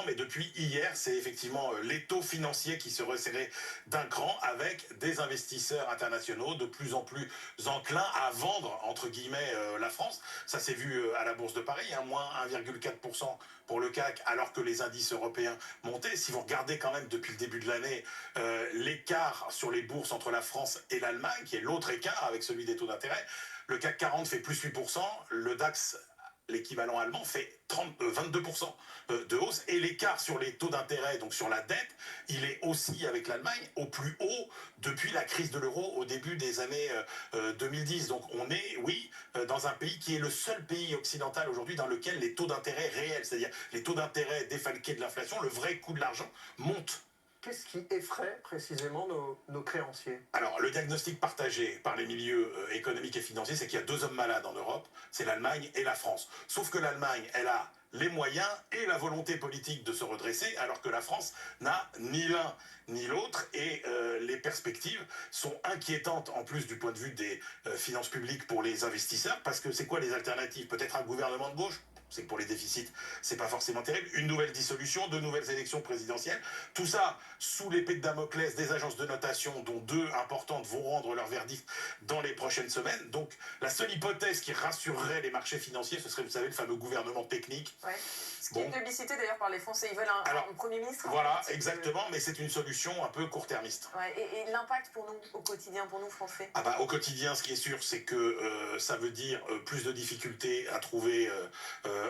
mais depuis hier, c'est effectivement l'étau financier qui se resserrait d'un cran avec des investisseurs internationaux de plus en plus enclins à vendre, entre guillemets, la France. Ça s'est vu à la Bourse de Paris, hein, moins 1,4% pour le CAC, alors que les indices européens montaient. Si vous regardez quand même depuis le début de l'année, l'écart sur les bourses entre la France et l'Allemagne, qui est l'autre écart avec celui des taux d'intérêt, le CAC 40 fait plus 8%, le DAX, l'équivalent allemand, fait 22% de hausse. Et l'écart sur les taux d'intérêt, donc sur la dette, il est aussi avec l'Allemagne au plus haut depuis la crise de l'euro au début des années 2010. Donc on est, oui, dans un pays qui est le seul pays occidental aujourd'hui dans lequel les taux d'intérêt réels, c'est-à-dire les taux d'intérêt défalqués de l'inflation, le vrai coût de l'argent, montent. Qu'est-ce qui effraie précisément nos créanciers? Alors, le diagnostic partagé par les milieux économiques et financiers, c'est qu'il y a deux hommes malades en Europe, c'est l'Allemagne et la France. Sauf que l'Allemagne, elle a les moyens et la volonté politique de se redresser, alors que la France n'a ni l'un ni l'autre, et les perspectives sont inquiétantes en plus du point de vue des finances publiques pour les investisseurs, parce que c'est quoi les alternatives? Peut-être un gouvernement de gauche? C'est que pour les déficits, c'est pas forcément terrible. Une nouvelle dissolution, de nouvelles élections présidentielles. Tout ça sous l'épée de Damoclès des agences de notation, dont deux importantes vont rendre leur verdict dans les prochaines semaines. Donc, la seule hypothèse qui rassurerait les marchés financiers, ce serait, vous savez, le fameux gouvernement technique. Ouais. Ce qui est plébiscité d'ailleurs par les Français. Ils veulent un Premier ministre. Voilà, exactement, mais c'est une solution un peu court-termiste. Ouais, et l'impact pour nous, au quotidien, pour nous, Français? Au quotidien, ce qui est sûr, c'est que ça veut dire plus de difficultés à trouver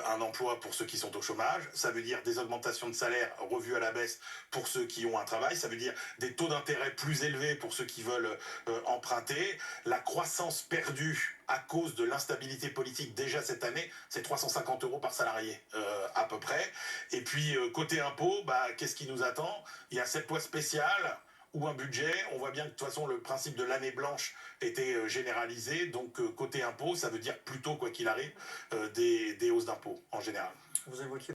un emploi pour ceux qui sont au chômage. Ça veut dire des augmentations de salaire revues à la baisse pour ceux qui ont un travail. Ça veut dire des taux d'intérêt plus élevés pour ceux qui veulent emprunter. La croissance perdue à cause de l'instabilité politique déjà cette année, c'est 350 € par salarié à peu près. Et puis côté impôt, qu'est-ce qui nous attend? Il y a cette loi spéciale ou un budget. On voit bien que de toute façon le principe de l'année blanche était généralisé. Donc côté impôt, ça veut dire plutôt, quoi qu'il arrive, des hausses d'impôts en général. Vous évoquiez